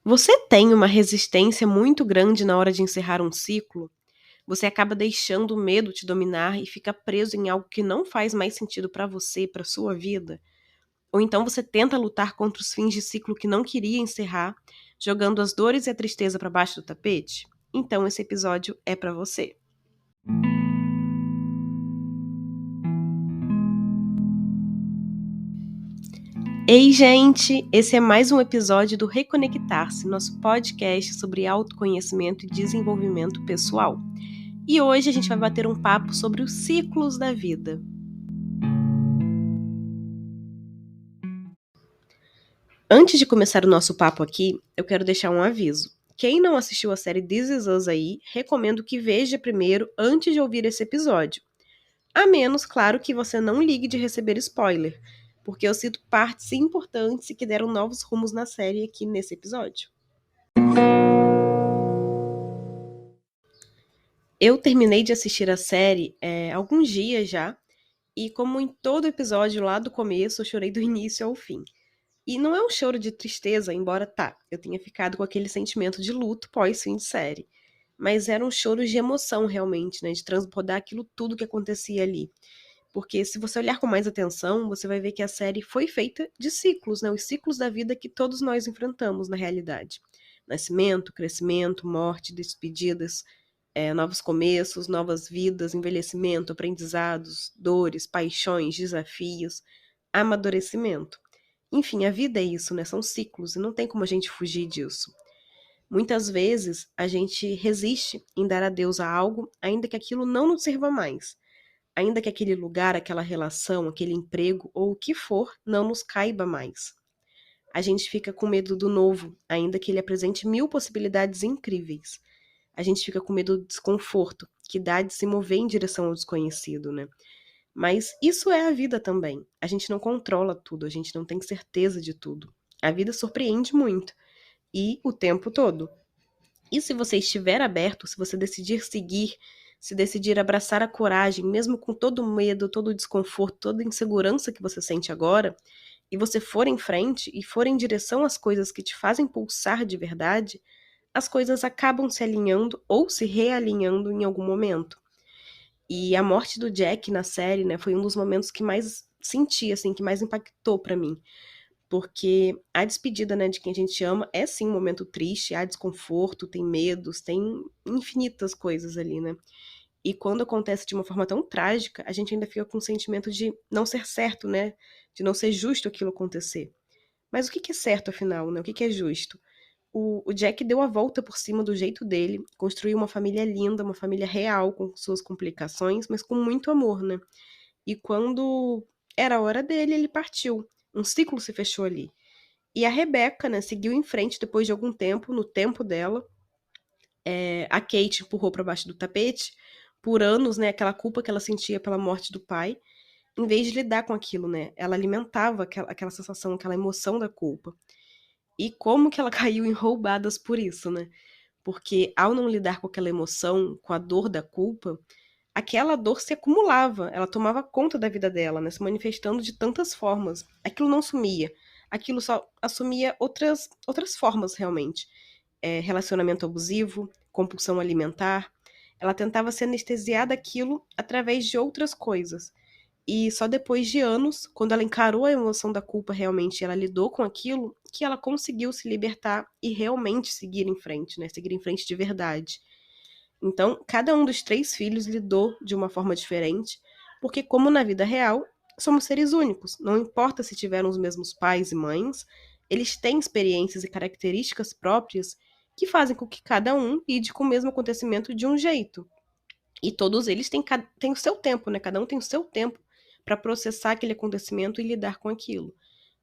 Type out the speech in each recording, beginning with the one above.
Você tem uma resistência muito grande na hora de encerrar um ciclo? Você acaba deixando o medo te dominar e fica preso em algo que não faz mais sentido pra você, pra sua vida? Ou então você tenta lutar contra os fins de ciclo que não queria encerrar, jogando as dores e a tristeza pra baixo do tapete? Então esse episódio é pra você. Ei, gente! Esse é mais um episódio do Reconectar-se, nosso podcast sobre autoconhecimento e desenvolvimento pessoal. E hoje a gente vai bater um papo sobre os ciclos da vida. Antes de começar o nosso papo aqui, eu quero deixar um aviso. Quem não assistiu a série This Is Us aí, recomendo que veja primeiro antes de ouvir esse episódio. A menos, claro, que você não ligue de receber spoiler, porque eu cito partes importantes e que deram novos rumos na série aqui nesse episódio. Eu terminei de assistir a série há alguns dias já, e como em todo episódio lá do começo, eu chorei do início ao fim. E não é um choro de tristeza, embora eu tenha ficado com aquele sentimento de luto pós-fim de série. Mas era um choro de emoção, realmente, né? De transbordar aquilo tudo que acontecia ali. Porque se você olhar com mais atenção, você vai ver que a série foi feita de ciclos, né? Os ciclos da vida que todos nós enfrentamos na realidade. Nascimento, crescimento, morte, despedidas, novos começos, novas vidas, envelhecimento, aprendizados, dores, paixões, desafios, amadurecimento. Enfim, a vida é isso, né? São ciclos e não tem como a gente fugir disso. Muitas vezes a gente resiste em dar adeus a algo, ainda que aquilo não nos sirva mais. Ainda que aquele lugar, aquela relação, aquele emprego ou o que for não nos caiba mais. A gente fica com medo do novo, ainda que ele apresente mil possibilidades incríveis. A gente fica com medo do desconforto, que dá de se mover em direção ao desconhecido, né? Mas isso é a vida também. A gente não controla tudo, a gente não tem certeza de tudo. A vida surpreende muito e o tempo todo. E se você estiver aberto, se você decidir seguir, se decidir abraçar a coragem, mesmo com todo o medo, todo o desconforto, toda a insegurança que você sente agora, e você for em frente e for em direção às coisas que te fazem pulsar de verdade, as coisas acabam se alinhando ou se realinhando em algum momento. E a morte do Jack na série, né, foi um dos momentos que mais senti, assim, que mais impactou pra mim. Porque a despedida, né, de quem a gente ama é sim um momento triste, há desconforto, tem medos, tem infinitas coisas ali, né? E quando acontece de uma forma tão trágica, a gente ainda fica com o sentimento de não ser certo, né? De não ser justo aquilo acontecer. Mas o que é certo, afinal, né? O que é justo? O Jack deu a volta por cima do jeito dele, construiu uma família linda, uma família real, com suas complicações, mas com muito amor, né? E quando era a hora dele, ele partiu. Um ciclo se fechou ali. E a Rebecca, né, seguiu em frente depois de algum tempo, no tempo dela. A Kate empurrou para baixo do tapete, por anos, né, aquela culpa que ela sentia pela morte do pai, em vez de lidar com aquilo, né? Ela alimentava aquela sensação, aquela emoção da culpa. E como que ela caiu em roubadas por isso, né? Porque ao não lidar com aquela emoção, com a dor da culpa, aquela dor se acumulava, ela tomava conta da vida dela, né, se manifestando de tantas formas. Aquilo não sumia, aquilo só assumia outras formas realmente. Relacionamento abusivo, compulsão alimentar. Ela tentava se anestesiar daquilo através de outras coisas. E só depois de anos, quando ela encarou a emoção da culpa realmente, ela lidou com aquilo, que ela conseguiu se libertar e realmente seguir em frente, né? Seguir em frente de verdade. Então, cada um dos três filhos lidou de uma forma diferente, porque, como na vida real, somos seres únicos. Não importa se tiveram os mesmos pais e mães, eles têm experiências e características próprias que fazem com que cada um lide com o mesmo acontecimento de um jeito. E todos eles têm o seu tempo, né? Cada um tem o seu tempo para processar aquele acontecimento e lidar com aquilo.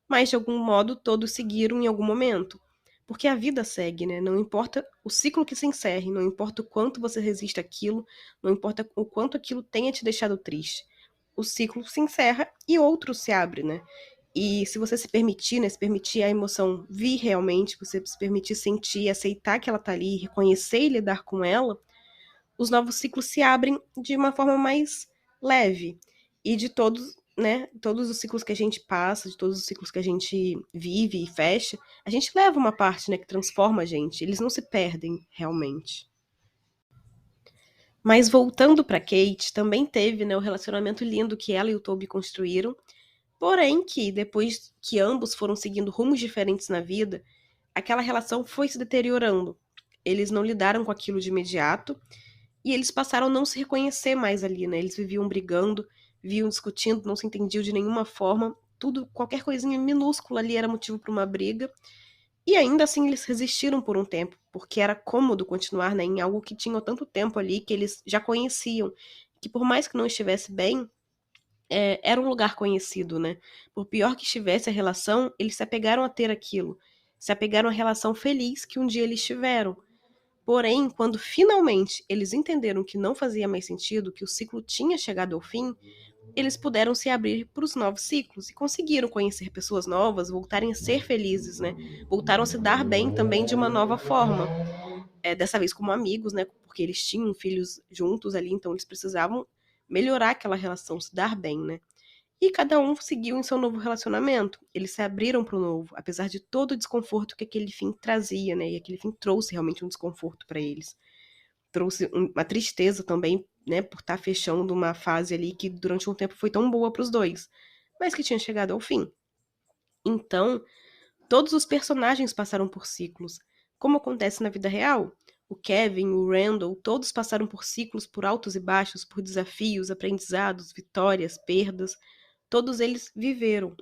Mas, de algum modo, todos seguiram em algum momento. Porque a vida segue, né? Não importa o ciclo que se encerre, não importa o quanto você resiste àquilo, não importa o quanto aquilo tenha te deixado triste. O ciclo se encerra e outro se abre, né? E se você se permitir, né? Se permitir a emoção vir realmente, você se permitir sentir, aceitar que ela tá ali, reconhecer e lidar com ela, os novos ciclos se abrem de uma forma mais leve. E de todos, né, todos os ciclos que a gente passa, de todos os ciclos que a gente vive e fecha, a gente leva uma parte, né, que transforma a gente. Eles não se perdem realmente. Mas voltando para Kate, também teve, né, o relacionamento lindo que ela e o Toby construíram, porém que depois que ambos foram seguindo rumos diferentes na vida, aquela relação foi se deteriorando. Eles não lidaram com aquilo de imediato e eles passaram a não se reconhecer mais ali, né? Eles viviam brigando, viviam discutindo, não se entendiam de nenhuma forma. Tudo, qualquer coisinha minúscula ali era motivo para uma briga. E ainda assim eles resistiram por um tempo, porque era cômodo continuar, né, em algo que tinham tanto tempo ali, que eles já conheciam, que por mais que não estivesse bem, era um lugar conhecido, né? Por pior que estivesse a relação, eles se apegaram a ter aquilo, se apegaram à relação feliz que um dia eles tiveram. Porém, quando finalmente eles entenderam que não fazia mais sentido, que o ciclo tinha chegado ao fim, eles puderam se abrir para os novos ciclos e conseguiram conhecer pessoas novas, voltarem a ser felizes, né? Voltaram a se dar bem também de uma nova forma. Dessa vez como amigos, né? Porque eles tinham filhos juntos ali, então eles precisavam melhorar aquela relação, se dar bem, né? E cada um seguiu em seu novo relacionamento. Eles se abriram para o novo, apesar de todo o desconforto que aquele fim trazia, né? E aquele fim trouxe realmente um desconforto para eles. Trouxe uma tristeza também, né? Por estar fechando uma fase ali que durante um tempo foi tão boa para os dois, mas que tinha chegado ao fim. Então, todos os personagens passaram por ciclos, como acontece na vida real. O Kevin, o Randall, todos passaram por ciclos, por altos e baixos, por desafios, aprendizados, vitórias, perdas. Todos eles viveram.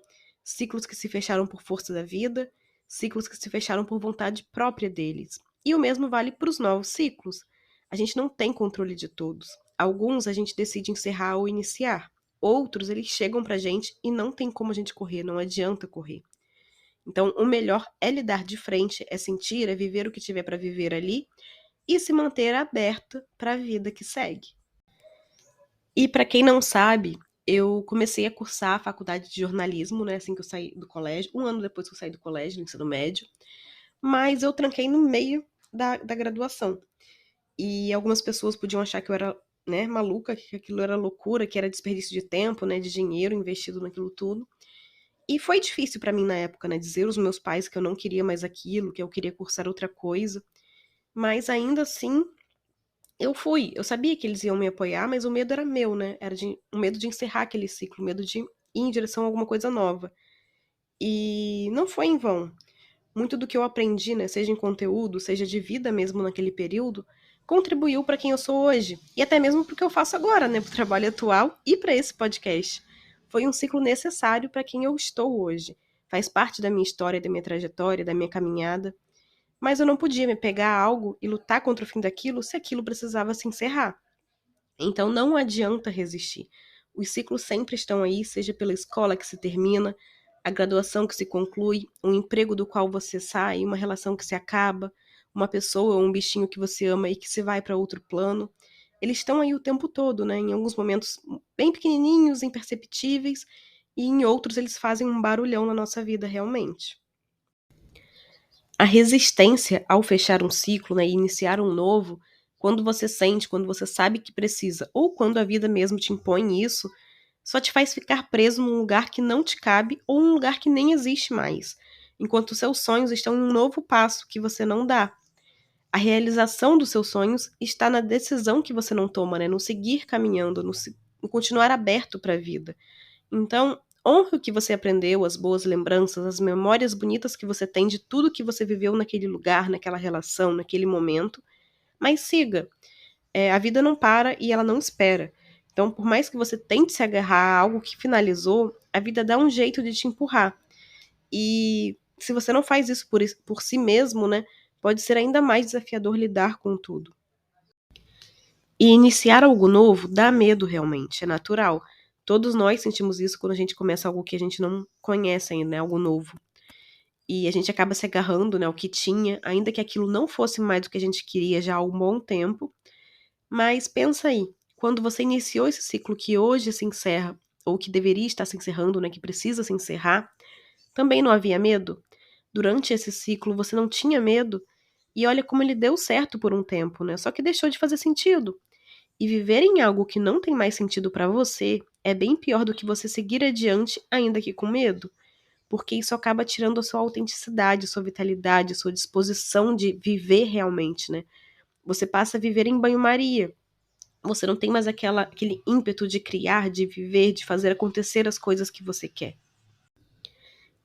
Ciclos que se fecharam por força da vida, ciclos que se fecharam por vontade própria deles. E o mesmo vale para os novos ciclos. A gente não tem controle de todos. Alguns a gente decide encerrar ou iniciar. Outros, eles chegam pra gente e não tem como a gente correr, não adianta correr. Então, o melhor é lidar de frente, é sentir, é viver o que tiver para viver ali e se manter aberta para a vida que segue. E para quem não sabe, eu comecei a cursar a faculdade de jornalismo, né, assim que eu saí do colégio, um ano depois que eu saí do colégio, no ensino médio, mas eu tranquei no meio da graduação. E algumas pessoas podiam achar que eu era, né, maluca, que aquilo era loucura, que era desperdício de tempo, né, de dinheiro investido naquilo tudo. E foi difícil para mim na época, né, dizer aos meus pais que eu não queria mais aquilo, que eu queria cursar outra coisa, mas ainda assim eu fui. Eu sabia que eles iam me apoiar, mas o medo era meu, né? Era o medo de encerrar aquele ciclo, o medo de ir em direção a alguma coisa nova. E não foi em vão. Muito do que eu aprendi, né, seja em conteúdo, seja de vida mesmo naquele período, contribuiu para quem eu sou hoje. E até mesmo para o que eu faço agora, né, para o trabalho atual e para esse podcast. Foi um ciclo necessário para quem eu estou hoje. Faz parte da minha história, da minha trajetória, da minha caminhada. Mas eu não podia me pegar a algo e lutar contra o fim daquilo se aquilo precisava se encerrar. Então não adianta resistir. Os ciclos sempre estão aí, seja pela escola que se termina, a graduação que se conclui, um emprego do qual você sai, uma relação que se acaba, uma pessoa ou um bichinho que você ama e que se vai para outro plano. Eles estão aí o tempo todo, né? Em alguns momentos bem pequenininhos, imperceptíveis, e em outros eles fazem um barulhão na nossa vida realmente. A resistência ao fechar um ciclo, né, e iniciar um novo, quando você sente, quando você sabe que precisa, ou quando a vida mesmo te impõe isso, só te faz ficar preso num lugar que não te cabe ou um lugar que nem existe mais, enquanto os seus sonhos estão em um novo passo que você não dá. A realização dos seus sonhos está na decisão que você não toma, né, no seguir caminhando, no continuar aberto para a vida. Então, honre o que você aprendeu, as boas lembranças, as memórias bonitas que você tem de tudo que você viveu naquele lugar, naquela relação, naquele momento, mas siga. A vida não para e ela não espera. Então, por mais que você tente se agarrar a algo que finalizou, a vida dá um jeito de te empurrar. E se você não faz isso por si mesmo, né, pode ser ainda mais desafiador lidar com tudo. E iniciar algo novo dá medo realmente, é natural. Todos nós sentimos isso quando a gente começa algo que a gente não conhece ainda, né, algo novo. E a gente acaba se agarrando, né, ao que tinha, ainda que aquilo não fosse mais do que a gente queria já há um bom tempo. Mas pensa aí, quando você iniciou esse ciclo que hoje se encerra, ou que deveria estar se encerrando, né, que precisa se encerrar, também não havia medo? Durante esse ciclo você não tinha medo? E olha como ele deu certo por um tempo, né? Só que deixou de fazer sentido. E viver em algo que não tem mais sentido para você é bem pior do que você seguir adiante, ainda que com medo, porque isso acaba tirando a sua autenticidade, sua vitalidade, sua disposição de viver realmente, né? Você passa a viver em banho-maria. Você não tem mais aquele ímpeto de criar, de viver, de fazer acontecer as coisas que você quer.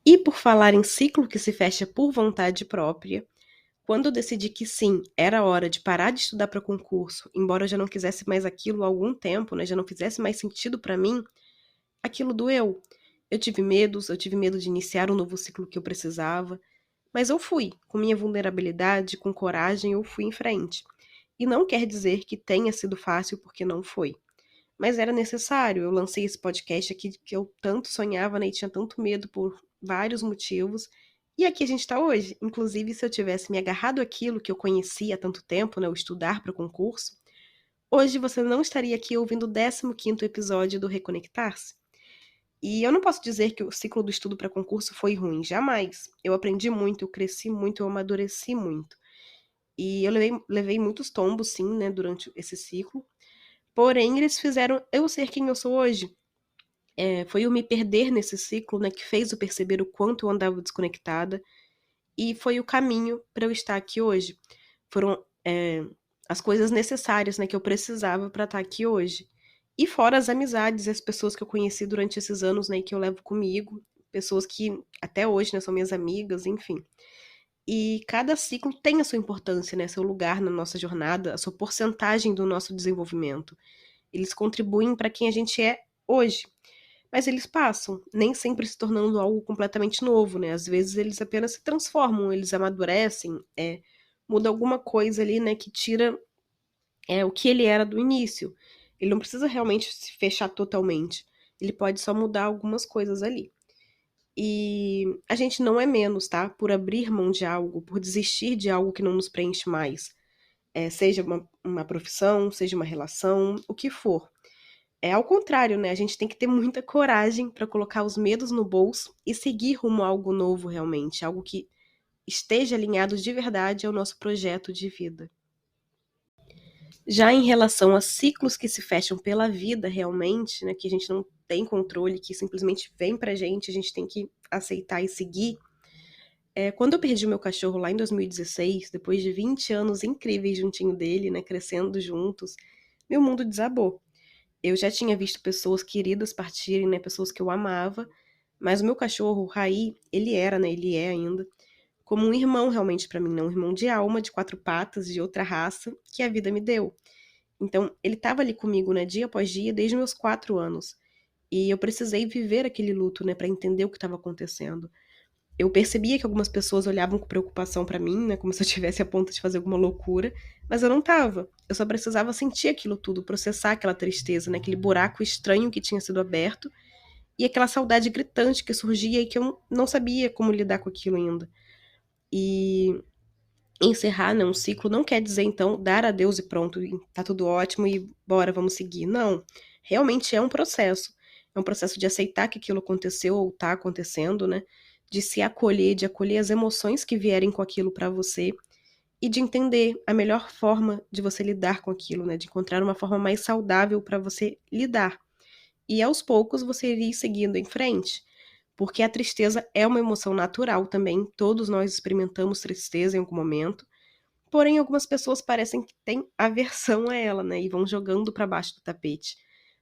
E por falar em ciclo que se fecha por vontade própria, quando eu decidi que sim, era hora de parar de estudar para concurso, embora eu já não quisesse mais aquilo há algum tempo, né, já não fizesse mais sentido para mim, aquilo doeu. Eu tive medos, eu tive medo de iniciar um novo ciclo que eu precisava, mas eu fui, com minha vulnerabilidade, com coragem, eu fui em frente. E não quer dizer que tenha sido fácil, porque não foi. Mas era necessário. Eu lancei esse podcast aqui que eu tanto sonhava, né, e tinha tanto medo por vários motivos. E aqui a gente está hoje. Inclusive, se eu tivesse me agarrado àquilo que eu conhecia há tanto tempo, né, o estudar para o concurso, hoje você não estaria aqui ouvindo o 15º episódio do Reconectar-se. E eu não posso dizer que o ciclo do estudo para concurso foi ruim, jamais. Eu aprendi muito, eu cresci muito, eu amadureci muito. E eu levei muitos tombos, sim, né, durante esse ciclo. Porém, eles fizeram eu ser quem eu sou hoje. Foi eu me perder nesse ciclo, né, que fez eu perceber o quanto eu andava desconectada. E foi o caminho para eu estar aqui hoje. Foram as coisas necessárias, né, que eu precisava para estar aqui hoje. E fora as amizades e as pessoas que eu conheci durante esses anos, né, que eu levo comigo. Pessoas que até hoje, né, são minhas amigas, enfim. E cada ciclo tem a sua importância, né, seu lugar na nossa jornada, a sua porcentagem do nosso desenvolvimento. Eles contribuem para quem a gente é hoje. Mas eles passam, nem sempre se tornando algo completamente novo, né? Às vezes eles apenas se transformam, eles amadurecem, muda alguma coisa ali, né, que tira o que ele era do início. Ele não precisa realmente se fechar totalmente. Ele pode só mudar algumas coisas ali. E a gente não é menos, tá? Por abrir mão de algo, por desistir de algo que não nos preenche mais. Seja uma profissão, seja uma relação, o que for. É ao contrário, né? A gente tem que ter muita coragem para colocar os medos no bolso e seguir rumo a algo novo realmente, algo que esteja alinhado de verdade ao nosso projeto de vida. Já em relação a ciclos que se fecham pela vida realmente, né, que a gente não tem controle, que simplesmente vem pra gente, a gente tem que aceitar e seguir. Quando eu perdi o meu cachorro lá em 2016, depois de 20 anos incríveis juntinho dele, né, crescendo juntos, meu mundo desabou. Eu já tinha visto pessoas queridas partirem, né, pessoas que eu amava, mas o meu cachorro, o Raí, ele era, né, ele é ainda, como um irmão realmente pra mim, né, um irmão de alma, de 4 patas, de outra raça, que a vida me deu. Então, ele estava ali comigo, né, dia após dia, desde meus 4 anos. E eu precisei viver aquele luto, né, pra entender o que estava acontecendo. Eu percebia que algumas pessoas olhavam com preocupação pra mim, né, como se eu tivesse a ponto de fazer alguma loucura, mas eu não estava. Eu só precisava sentir aquilo tudo, processar aquela tristeza, né, aquele buraco estranho que tinha sido aberto e aquela saudade gritante que surgia e que eu não sabia como lidar com aquilo ainda. E encerrar, né, um ciclo não quer dizer, então, dar adeus e pronto, e tá tudo ótimo e bora, vamos seguir. Não. Realmente é um processo. É um processo de aceitar que aquilo aconteceu ou tá acontecendo, né? De se acolher, de acolher as emoções que vierem com aquilo pra você e de entender a melhor forma de você lidar com aquilo, né? De encontrar uma forma mais saudável pra você lidar. E aos poucos você ir seguindo em frente. Porque a tristeza é uma emoção natural também, todos nós experimentamos tristeza em algum momento, porém algumas pessoas parecem que têm aversão a ela, né, e vão jogando para baixo do tapete.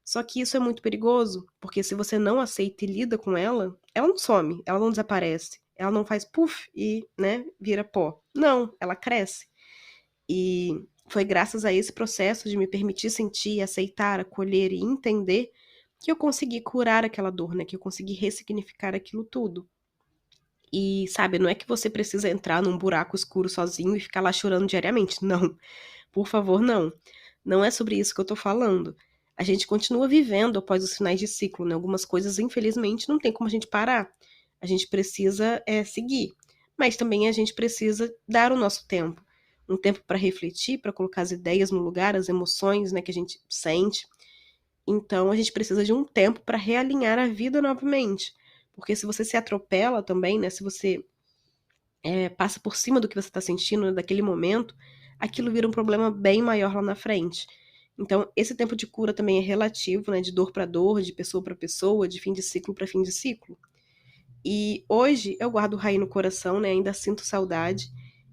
Só que isso é muito perigoso, porque se você não aceita e lida com ela, ela não some, ela não desaparece, ela não faz puff e, né, vira pó. Não, ela cresce. E foi graças a esse processo de me permitir sentir, aceitar, acolher e entender que eu consegui curar aquela dor, né, que eu consegui ressignificar aquilo tudo. E, sabe, não é que você precisa entrar num buraco escuro sozinho e ficar lá chorando diariamente. Não, por favor, não. Não é sobre isso que eu tô falando. A gente continua vivendo após os finais de ciclo, né? Algumas coisas, infelizmente, não tem como a gente parar. A gente precisa seguir. Mas também a gente precisa dar o nosso tempo. Um tempo para refletir, para colocar as ideias no lugar, as emoções, né, que a gente sente. Então a gente precisa de um tempo para realinhar a vida novamente. Porque se você se atropela também, né? Se você passa por cima do que você está sentindo, né, daquele momento, aquilo vira um problema bem maior lá na frente. Então, esse tempo de cura também é relativo, né, de dor para dor, de pessoa para pessoa, de fim de ciclo para fim de ciclo. E hoje eu guardo o Rai no coração, né, ainda sinto saudade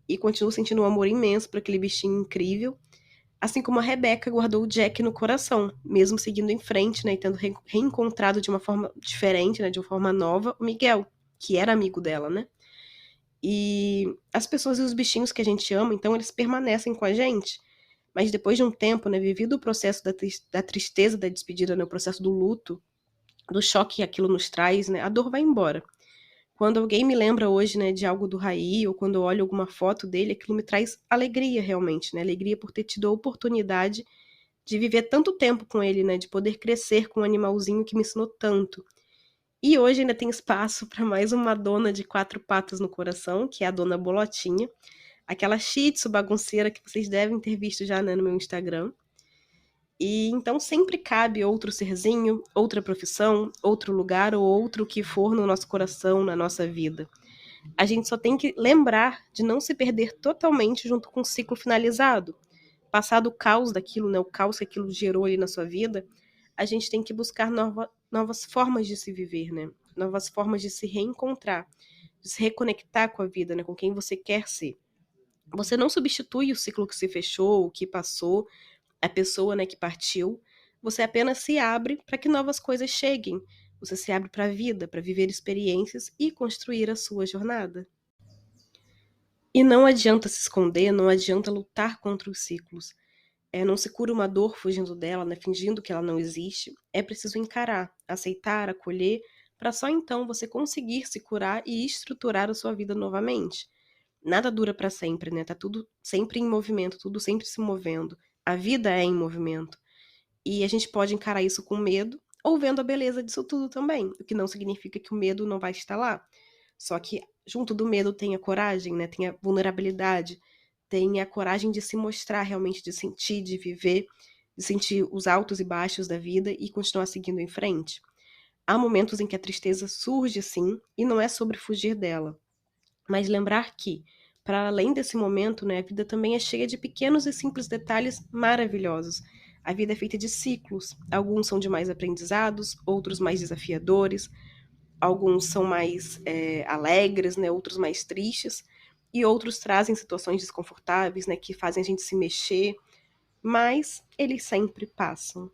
e continuo sentindo um amor imenso por aquele bichinho incrível, assim como a Rebeca guardou o Jack no coração, mesmo seguindo em frente, né, e tendo reencontrado de uma forma diferente, né, de uma forma nova, o Miguel, que era amigo dela, né? E as pessoas e os bichinhos que a gente ama, então eles permanecem com a gente. Mas depois de um tempo, né, vivido o processo da tristeza da despedida, né, o processo do luto, do choque que aquilo nos traz, né, a dor vai embora. Quando alguém me lembra hoje, né, de algo do Raí, ou quando eu olho alguma foto dele, aquilo me traz alegria realmente, né, alegria por ter tido a oportunidade de viver tanto tempo com ele, né, de poder crescer com um animalzinho que me ensinou tanto. E hoje ainda tem espaço para mais uma dona de 4 patas no coração, que é a dona Bolotinha, aquela shih tzu bagunceira que vocês devem ter visto já, né, no meu Instagram. E então sempre cabe outro serzinho, outra profissão, outro lugar ou outro que for no nosso coração, na nossa vida. A gente só tem que lembrar de não se perder totalmente junto com o ciclo finalizado. Passado o caos daquilo, né, o caos que aquilo gerou ali na sua vida, a gente tem que buscar novas formas de se viver, né? Novas formas de se reencontrar, de se reconectar com a vida, né, com quem você quer ser. Você não substitui o ciclo que se fechou, o que passou, a pessoa, né, que partiu. Você apenas se abre para que novas coisas cheguem. Você se abre para a vida, para viver experiências e construir a sua jornada. E não adianta se esconder, não adianta lutar contra os ciclos. Não se cura uma dor fugindo dela, né, fingindo que ela não existe. É preciso encarar, aceitar, acolher, para só então você conseguir se curar e estruturar a sua vida novamente. Nada dura para sempre, né? Tá tudo sempre em movimento, tudo sempre se movendo. A vida é em movimento. E a gente pode encarar isso com medo ou vendo a beleza disso tudo também, o que não significa que o medo não vai estar lá. Só que junto do medo tem a coragem, né? Tem a vulnerabilidade, tem a coragem de se mostrar realmente, de sentir, de viver, de sentir os altos e baixos da vida e continuar seguindo em frente. Há momentos em que a tristeza surge sim, e não é sobre fugir dela, mas lembrar que, para além desse momento, né, a vida também é cheia de pequenos e simples detalhes maravilhosos. A vida é feita de ciclos. Alguns são de mais aprendizados, outros mais desafiadores, alguns são mais alegres, né, outros mais tristes, e outros trazem situações desconfortáveis, né, que fazem a gente se mexer, mas eles sempre passam.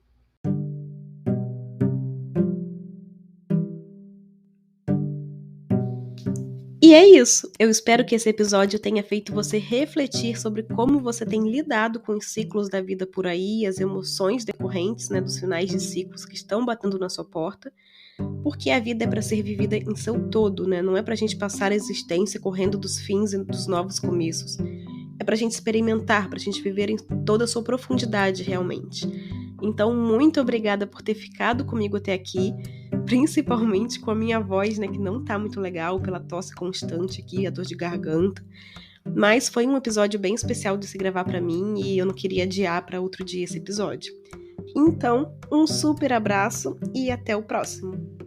E é isso. Eu espero que esse episódio tenha feito você refletir sobre como você tem lidado com os ciclos da vida por aí, as emoções decorrentes, né, dos finais de ciclos que estão batendo na sua porta, porque a vida é para ser vivida em seu todo, né? Não é pra gente passar a existência correndo dos fins e dos novos começos. É pra gente experimentar, pra gente viver em toda a sua profundidade realmente. Então, muito obrigada por ter ficado comigo até aqui, principalmente com a minha voz, né, que não tá muito legal, pela tosse constante aqui, a dor de garganta. Mas foi um episódio bem especial de se gravar pra mim e eu não queria adiar pra outro dia esse episódio. Então, um super abraço e até o próximo.